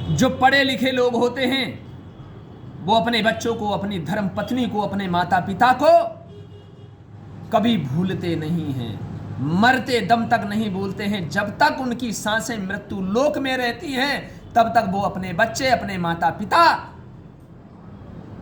जो पढ़े लिखे लोग होते हैं वो अपने बच्चों को, अपनी धर्म पत्नी को, अपने माता पिता को कभी भूलते नहीं हैं, मरते दम तक नहीं भूलते हैं। जब तक उनकी सांसें मृत्यु लोक में रहती हैं तब तक वो अपने बच्चे, अपने माता पिता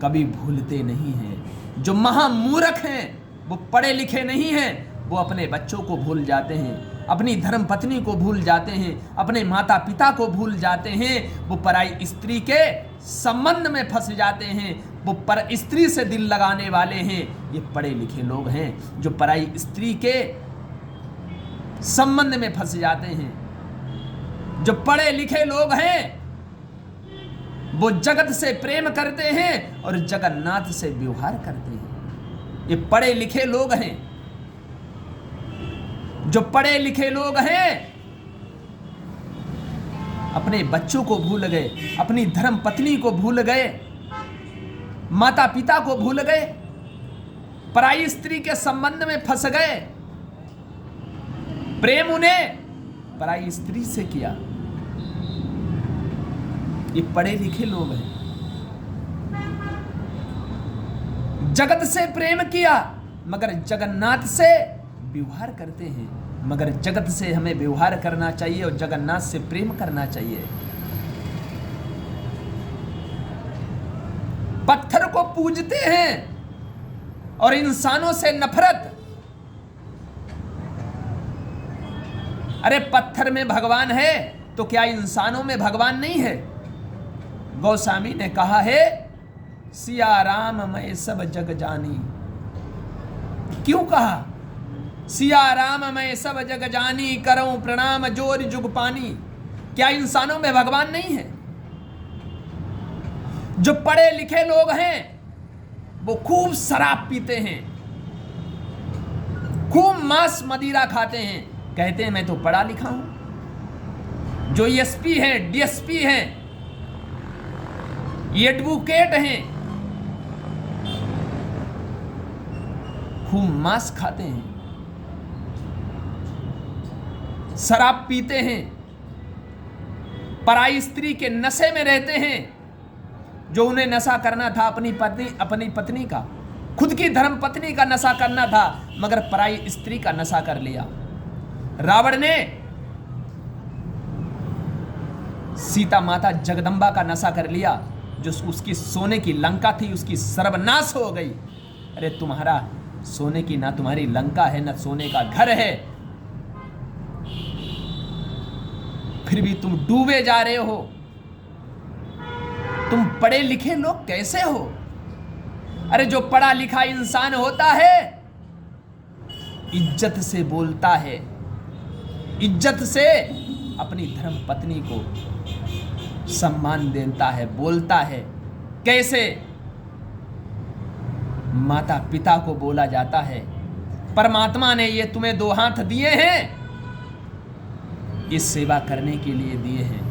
कभी भूलते नहीं हैं। जो महामूर्ख हैं, वो पढ़े लिखे नहीं हैं, वो अपने बच्चों को भूल जाते हैं, अपनी धर्म पत्नी को भूल जाते हैं, अपने माता पिता को भूल जाते हैं। वो पराई स्त्री के संबंध में फंस जाते हैं, वो पर स्त्री से दिल लगाने वाले हैं। ये पढ़े लिखे लोग हैं जो पराई स्त्री के संबंध में फंस जाते हैं। जो पढ़े लिखे लोग हैं वो जगत से प्रेम करते हैं और जगन्नाथ से व्यवहार करते हैं। ये पढ़े लिखे लोग हैं। जो पढ़े लिखे लोग हैं अपने बच्चों को भूल गए, अपनी धर्म पत्नी को भूल गए, माता पिता को भूल गए, पराई स्त्री के संबंध में फंस गए। प्रेम उन्हें पराई स्त्री से किया। ये पढ़े लिखे लोग हैं। जगत से प्रेम किया मगर जगन्नाथ से व्यवहार करते हैं। मगर जगत से हमें व्यवहार करना चाहिए और जगन्नाथ से प्रेम करना चाहिए। पत्थर को पूजते हैं और इंसानों से नफरत। अरे पत्थर में भगवान है तो क्या इंसानों में भगवान नहीं है? गोस्वामी ने कहा है, सिया राम मैं सब जग जानी। क्यों कहा? सिया राम मैं सब जग जानी, करऊं प्रणाम जोर जुग पानी। क्या इंसानों में भगवान नहीं है? जो पढ़े लिखे लोग हैं वो खूब शराब पीते हैं, खूब मांस मदिरा खाते हैं, कहते हैं मैं तो पढ़ा लिखा हूं। जो एसपी हैं, डीएसपी हैं, एडवोकेट हैं, खूब मांस खाते हैं, शराब पीते हैं, पराई स्त्री के नशे में रहते हैं। जो उन्हें नशा करना था अपनी पत्नी का, खुद की धर्म पत्नी का नशा करना था, मगर पराई स्त्री का नशा कर लिया। रावण ने सीता माता जगदम्बा का नशा कर लिया। जो उसकी सोने की लंका थी उसकी सर्वनाश हो गई। अरे तुम्हारा सोने की ना तुम्हारी लंका है ना सोने का घर है, फिर भी तुम डूबे जा रहे हो। तुम पढ़े लिखे लोग कैसे हो? अरे जो पढ़ा लिखा इंसान होता है इज्जत से बोलता है, इज्जत से अपनी धर्म पत्नी को सम्मान देता है, बोलता है। कैसे? माता पिता को बोला जाता है, परमात्मा ने ये तुम्हें दो हाथ दिए हैं, इस सेवा करने के लिए दिए हैं।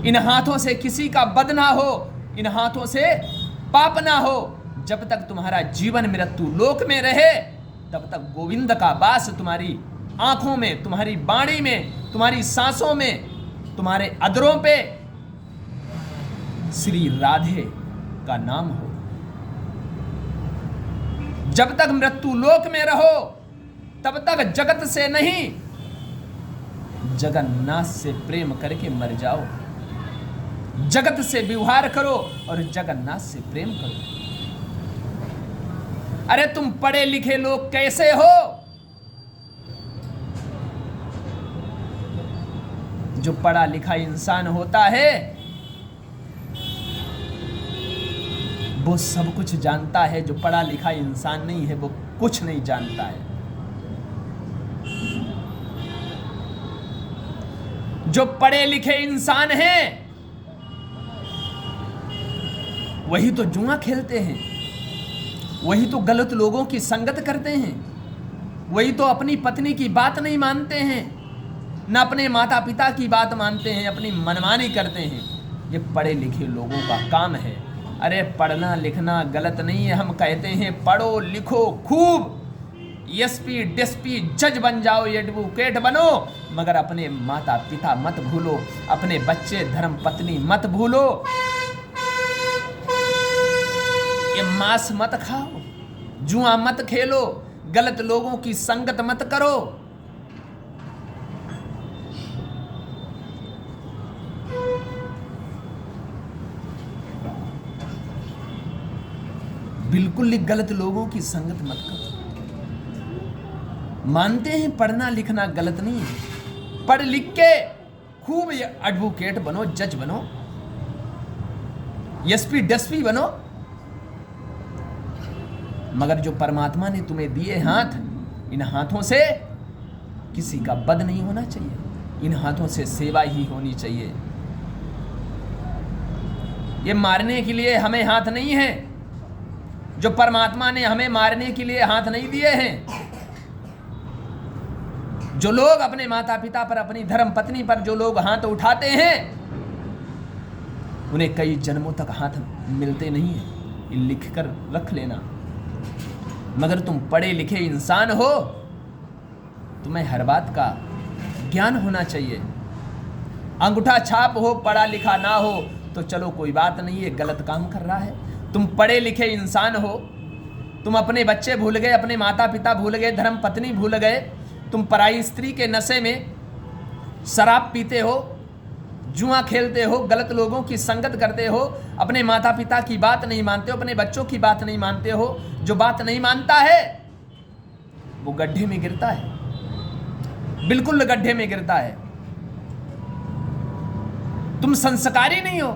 इन हाथों से किसी का बद ना हो, इन हाथों से पाप ना हो। जब तक तुम्हारा जीवन मृत्यु लोक में रहे तब तक गोविंद का वास तुम्हारी आंखों में, तुम्हारी बाणी में, तुम्हारी सांसों में, तुम्हारे अधरों पे श्री राधे का नाम हो। जब तक मृत्यु लोक में रहो तब तक जगत से नहीं जगन्नाथ से प्रेम करके मर जाओ। जगत से व्यवहार करो और जगन्नाथ से प्रेम करो। अरे तुम पढ़े लिखे लोग कैसे हो? जो पढ़ा लिखा इंसान होता है वो सब कुछ जानता है। जो पढ़ा लिखा इंसान नहीं है वो कुछ नहीं जानता है। जो पढ़े लिखे इंसान हैं वही तो जुआ खेलते हैं, वही तो गलत लोगों की संगत करते हैं, वही तो अपनी पत्नी की बात नहीं मानते हैं, न अपने माता पिता की बात मानते हैं, अपनी मनमानी करते हैं। ये पढ़े लिखे लोगों का काम है। अरे पढ़ना लिखना गलत नहीं है। हम कहते हैं पढ़ो लिखो खूब, एसपी, डिस्पी, जज बन जाओ, एडवोकेट बनो, मगर अपने माता पिता मत भूलो, अपने बच्चे, धर्म पत्नी मत भूलो। ये मांस मत खाओ, जुआ मत खेलो, गलत लोगों की संगत मत करो। बिल्कुल गलत लोगों की संगत मत करो। मानते हैं पढ़ना लिखना गलत नहीं है, पढ़ लिख के खूब एडवोकेट बनो, जज बनो, एसपी डिस्पी बनो, मगर जो परमात्मा ने तुम्हें दिए हाथ, इन हाथों से किसी का बद नहीं होना चाहिए, इन हाथों से सेवा ही होनी चाहिए। ये मारने के लिए हमें हाथ नहीं है, जो परमात्मा ने हमें मारने के लिए हाथ नहीं दिए हैं। जो लोग अपने माता पिता पर, अपनी धर्म पत्नी पर जो लोग हाथ उठाते हैं, उन्हें कई जन्मों तक हाथ मिलते नहीं है, ये लिख कर रख लेना। मगर तुम पढ़े लिखे इंसान हो, तुम्हें हर बात का ज्ञान होना चाहिए। अंगूठा छाप हो, पढ़ा लिखा ना हो तो चलो कोई बात नहीं है, गलत काम कर रहा है। तुम पढ़े लिखे इंसान हो, तुम अपने बच्चे भूल गए, अपने माता पिता भूल गए, धर्म पत्नी भूल गए, तुम पराई स्त्री के नशे में शराब पीते हो, जुआ खेलते हो, गलत लोगों की संगत करते हो, अपने माता पिता की बात नहीं मानते हो, अपने बच्चों की बात नहीं मानते हो। जो बात नहीं मानता है वो गड्ढे में गिरता है, बिल्कुल गड्ढे में गिरता है। तुम संस्कारी नहीं हो,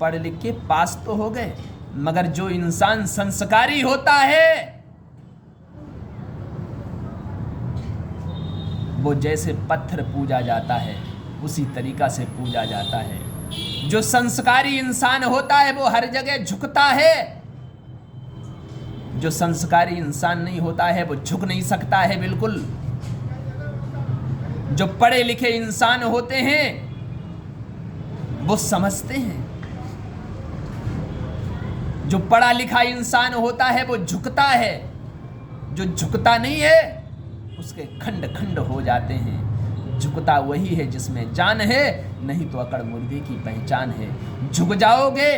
पढ़ लिख के पास तो हो गए, मगर जो इंसान संस्कारी होता है वो जैसे पत्थर पूजा जाता है उसी तरीका से पूजा जाता है। जो संस्कारी इंसान होता है वो हर जगह झुकता है, जो संस्कारी इंसान नहीं होता है वो झुक नहीं सकता है बिल्कुल। जो पढ़े लिखे इंसान होते हैं वो समझते हैं, जो पढ़ा लिखा इंसान होता है वो झुकता है, जो झुकता नहीं है उसके खंड खंड हो जाते हैं। झुकता वही है जिसमें जान है, नहीं तो अकड़ मुर्गे की पहचान है। झुक जाओगे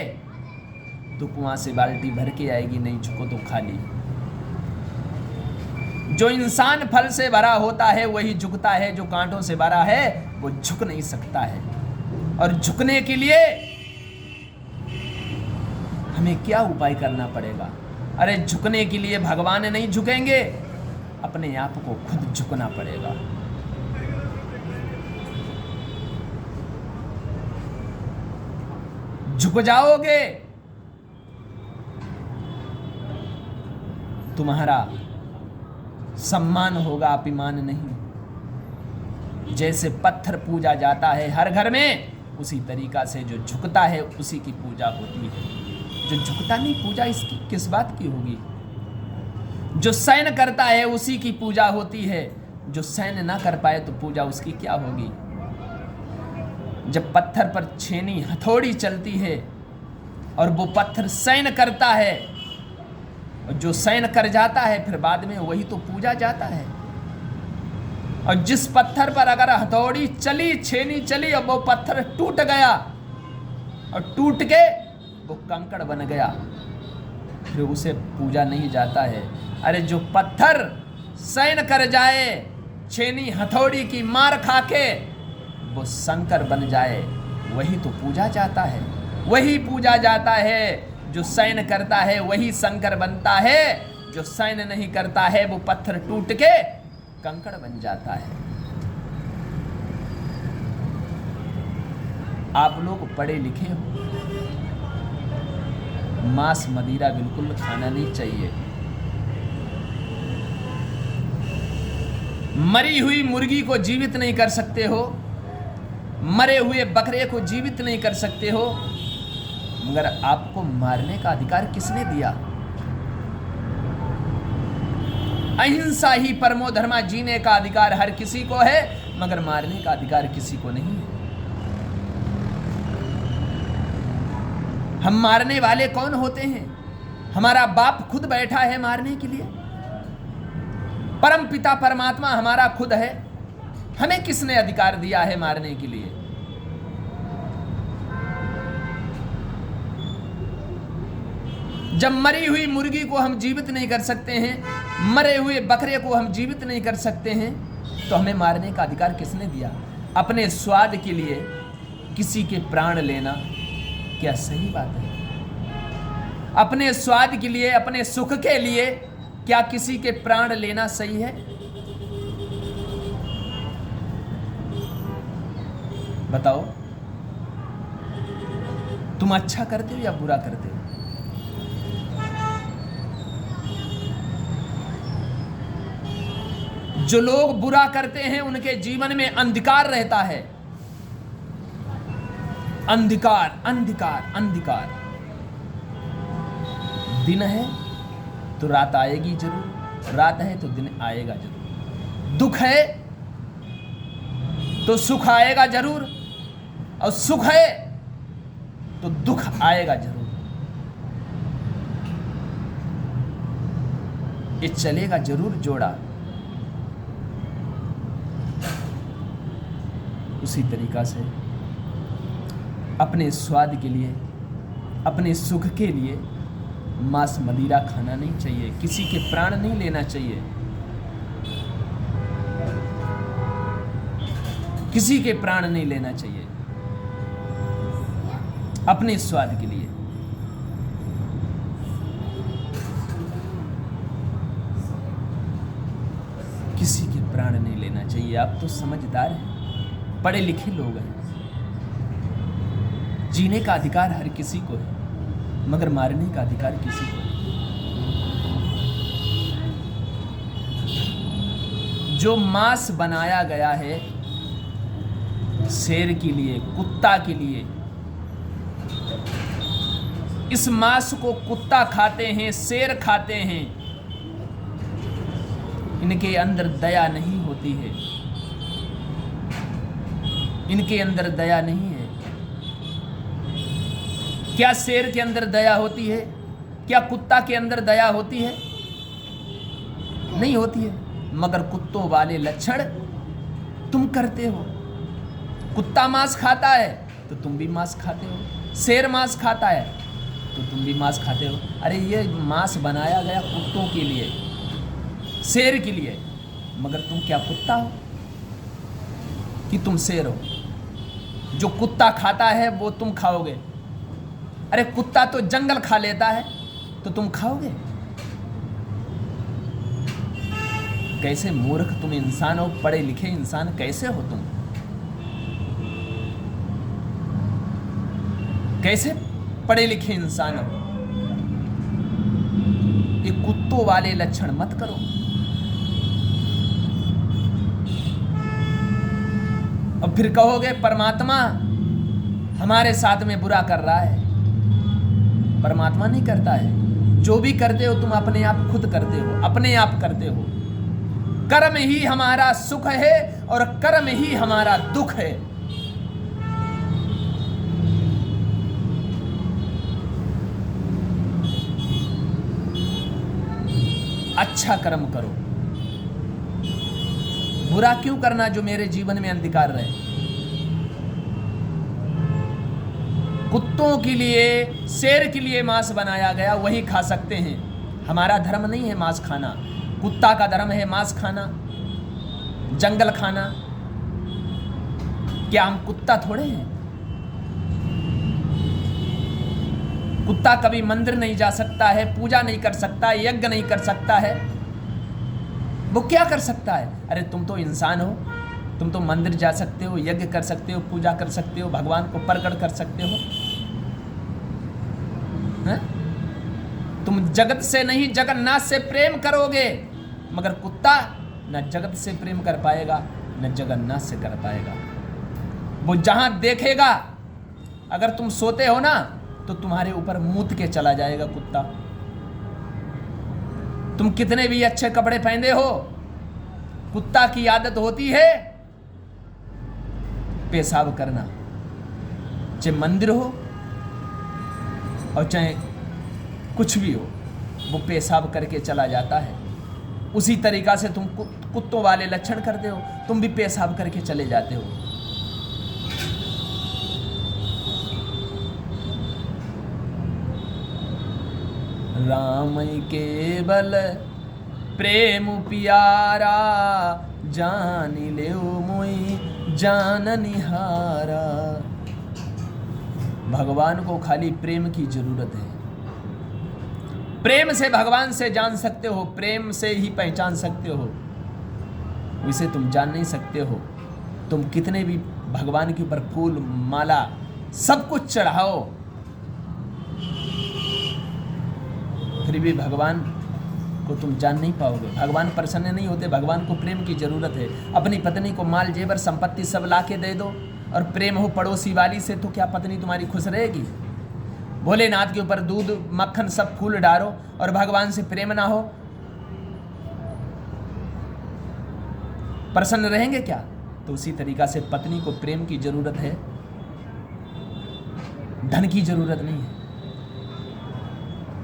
तो कुआं से बाल्टी भर के आएगी, नहीं झुको तो खाली। जो इंसान फल से भरा होता है वही झुकता है, जो कांटों से भरा है वो झुक नहीं सकता है। और झुकने के लिए हमें क्या उपाय करना पड़ेगा? अरे झुकने के लिए भगवान नहीं झुकेंगे, अपने आप को खुद झुकना पड़ेगा। झुक जाओगे तुम्हारा सम्मान होगा, अपमान नहीं। जैसे पत्थर पूजा जाता है हर घर में, उसी तरीका से जो झुकता है उसी की पूजा होती है। जो झुकता नहीं, पूजा इसकी किस बात की होगी? जो सहन करता है उसी की पूजा होती है, जो सहन ना कर पाए तो पूजा उसकी क्या होगी? जब पत्थर पर छेनी हथौड़ी चलती है और वो पत्थर सहन करता है, और जो सहन कर जाता है फिर बाद में वही तो पूजा जाता है। और जिस पत्थर पर अगर हथौड़ी चली, छेनी चली और वो पत्थर टूट गया और टूट के वो कंकड़ बन गया, फिर उसे पूजा नहीं जाता है। अरे जो पत्थर सहन कर जाए, छेनी हथौड़ी की मार खा के वो शंकर बन जाए, वही तो पूजा जाता है, वही पूजा जाता है। जो सहन करता है वही शंकर बनता है, जो सहन नहीं करता है वो पत्थर टूट के कंकड़ बन जाता है। आप लोग पढ़े लिखे हो, मांस मदिरा बिल्कुल खाना नहीं चाहिए। मरी हुई मुर्गी को जीवित नहीं कर सकते हो, मरे हुए बकरे को जीवित नहीं कर सकते हो, मगर आपको मारने का अधिकार किसने दिया? अहिंसा ही परमो धर्मा, जीने का अधिकार हर किसी को है, मगर मारने का अधिकार किसी को नहीं है। हम मारने वाले कौन होते हैं? हमारा बाप खुद बैठा है मारने के लिए, परम पिता परमात्मा हमारा खुद है, हमें किसने अधिकार दिया है मारने के लिए? जब मरी हुई मुर्गी को हम जीवित नहीं कर सकते हैं, मरे हुए बकरे को हम जीवित नहीं कर सकते हैं, तो हमें मारने का अधिकार किसने दिया? अपने स्वाद के लिए किसी के प्राण लेना क्या सही बात है? अपने स्वाद के लिए, अपने सुख के लिए क्या किसी के प्राण लेना सही है? बताओ, तुम अच्छा करते हो या बुरा करते हो? जो लोग बुरा करते हैं उनके जीवन में अंधकार रहता है, अंधकार अंधकार अंधकार। दिन है तो रात आएगी जरूर, रात है तो दिन आएगा जरूर। दुख है तो सुख आएगा जरूर, और सुख है तो दुख आएगा जरूर। ये चलेगा जरूर जोड़ा। उसी तरीका से अपने स्वाद के लिए, अपने सुख के लिए मांस मदिरा खाना नहीं चाहिए, किसी के प्राण नहीं लेना चाहिए, किसी के प्राण नहीं लेना चाहिए अपने स्वाद के लिए। किसी के प्राण नहीं लेना चाहिए। आप तो समझदार हैं, पढ़े लिखे लोग हैं, जीने का अधिकार हर किसी को है, मगर मारने का अधिकार किसी को नहीं। जो मांस बनाया गया है शेर के लिए, कुत्ता के लिए, इस मांस को कुत्ता खाते हैं, शेर खाते हैं, इनके अंदर दया नहीं होती है, इनके अंदर दया नहीं है। क्या शेर के अंदर दया होती है? क्या कुत्ता के अंदर दया होती है? नहीं होती है। मगर कुत्तों वाले लक्षण तुम करते हो। कुत्ता मांस खाता है तो तुम भी मांस खाते हो, शेर मांस खाता है तो तुम भी मांस खाते हो। अरे ये मांस बनाया गया कुत्तों के लिए, शेर के लिए, मगर तुम क्या कुत्ता हो कि तुम शेर हो? जो कुत्ता खाता है वो तुम खाओगे। अरे कुत्ता तो जंगल खा लेता है तो तुम खाओगे? कैसे मूर्ख तुम इंसान हो, पढ़े लिखे इंसान कैसे हो तुम? कैसे पढ़े लिखे इंसान हो? ये कुत्तों वाले लक्षण मत करो। अब फिर कहोगे परमात्मा हमारे साथ में बुरा कर रहा है। परमात्मा नहीं करता है। जो भी करते हो तुम अपने आप खुद करते हो, अपने आप करते हो। कर्म ही हमारा सुख है और कर्म ही हमारा दुख है। अच्छा कर्म करो, बुरा क्यों करना जो मेरे जीवन में अंधकार रहे। कुत्तों के लिए, शेर के लिए मांस बनाया गया, वही खा सकते हैं। हमारा धर्म नहीं है मांस खाना, कुत्ता का धर्म है मांस खाना, जंगल खाना। क्या हम कुत्ता थोड़े हैं? कुत्ता कभी मंदिर नहीं जा सकता है, पूजा नहीं कर सकता, यज्ञ नहीं कर सकता है, वो क्या कर सकता है? अरे तुम तो इंसान हो, तुम तो मंदिर जा सकते हो, यज्ञ कर सकते हो, पूजा कर सकते हो, भगवान को प्रकट कर सकते हो। है? तुम जगत से नहीं जगन्नाथ से प्रेम करोगे, मगर कुत्ता न जगत से प्रेम कर पाएगा न जगन्नाथ से कर पाएगा। वो जहां देखेगा, अगर तुम सोते हो ना तो तुम्हारे ऊपर मूत के चला जाएगा कुत्ता। तुम कितने भी अच्छे कपड़े पहने हो, कुत्ता की आदत होती है पेशाब करना, चाहे मंदिर हो और चाहे कुछ भी हो। वो पेशाब करके चला जाता है। उसी तरीका से तुम कुत्तों वाले लक्षण करते हो, तुम भी पेशाब करके चले जाते हो। राम केवल प्रेम प्यारा, जानी ले मोई जान निहारा। भगवान को खाली प्रेम की जरूरत है। प्रेम से भगवान से जान सकते हो, प्रेम से ही पहचान सकते हो। इसे तुम जान नहीं सकते हो। तुम कितने भी भगवान के ऊपर फूल माला सब कुछ चढ़ाओ, फिर भी भगवान को तुम जान नहीं पाओगे। भगवान प्रसन्न नहीं होते। भगवान को प्रेम की जरूरत है। अपनी पत्नी को माल जेवर संपत्ति सब ला के दे दो और प्रेम हो पड़ोसी वाली से, तो क्या पत्नी तुम्हारी खुश रहेगी? भोलेनाथ के ऊपर दूध मक्खन सब फूल डालो और भगवान से प्रेम ना हो, प्रसन्न रहेंगे क्या? तो उसी तरीका से पत्नी को प्रेम की जरूरत है, धन की जरूरत नहीं है।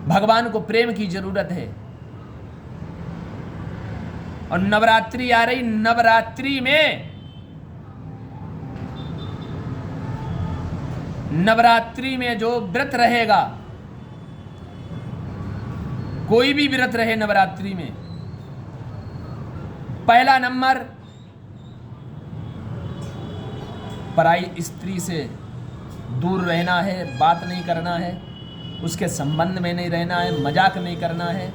भगवान को प्रेम की जरूरत है। और नवरात्रि आ रही, नवरात्रि में जो व्रत रहेगा, कोई भी व्रत रहे नवरात्रि में, पहला नंबर पराई स्त्री से दूर रहना है, बात नहीं करना है, उसके संबंध में नहीं रहना है, मजाक नहीं करना है।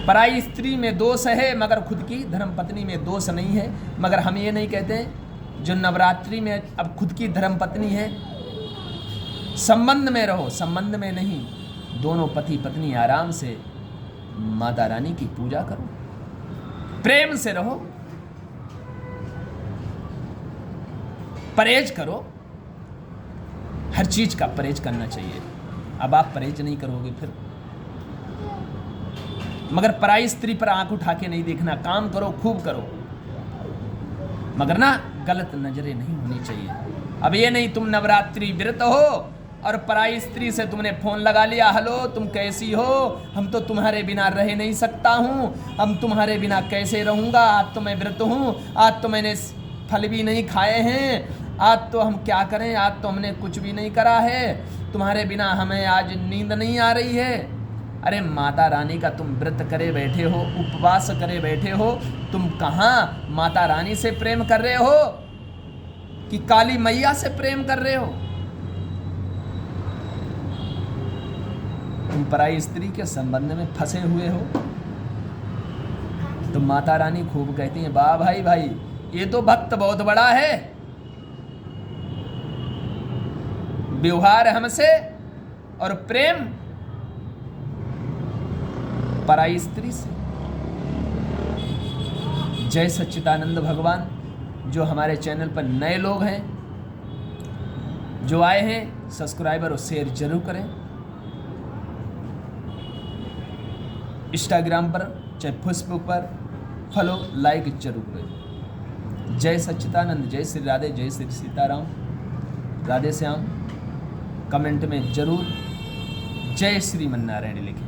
पराई स्त्री में दोष है मगर खुद की धर्मपत्नी में दोष नहीं है। मगर हम ये नहीं कहते जो नवरात्रि में अब खुद की धर्मपत्नी है, संबंध में रहो, संबंध में नहीं। दोनों पति पत्नी आराम से माता रानी की पूजा करो, प्रेम से रहो, परहेज करो। हर चीज का परहेज करना चाहिए। अब आप परहेज नहीं करोगे फिर, मगर पराई स्त्री पर आंख उठा के नहीं देखना। काम करो, खूब करो, मगर ना गलत नजरें नहीं होनी चाहिए। अब ये नहीं तुम नवरात्रि व्रत हो और पराई स्त्री से तुमने फोन लगा लिया, हेलो तुम कैसी हो, हम तो तुम्हारे बिना रह नहीं सकता हूँ, हम तुम्हारे बिना कैसे रहूँगा, आज तो मैं व्रत हूँ, आज तो मैंने फल भी नहीं खाए हैं, आज तो हम क्या करें, आज तो हमने कुछ भी नहीं करा है, तुम्हारे बिना हमें आज नींद नहीं आ रही है। अरे माता रानी का तुम व्रत करे बैठे हो, उपवास करे बैठे हो, तुम कहाँ माता रानी से प्रेम कर रहे हो कि काली मैया से प्रेम कर रहे हो? तुम पराई स्त्री के संबंध में फंसे हुए हो। तो माता रानी खूब कहती हैं, वाह भाई भाई, ये तो भक्त बहुत बड़ा है, व्यवहार हमसे और प्रेम पराई स्त्री से। जय सच्चिदानंद भगवान। जो हमारे चैनल पर नए लोग हैं, जो आए हैं, सब्सक्राइबर और शेयर जरूर करें। इंस्टाग्राम पर चाहे फेसबुक पर फॉलो लाइक जरूर करें। जय सच्चिदानंद, जय श्री राधे, जय श्री सीताराम, राधे श्याम। कमेंट में जरूर जय श्रीमन्नारायण लिखें।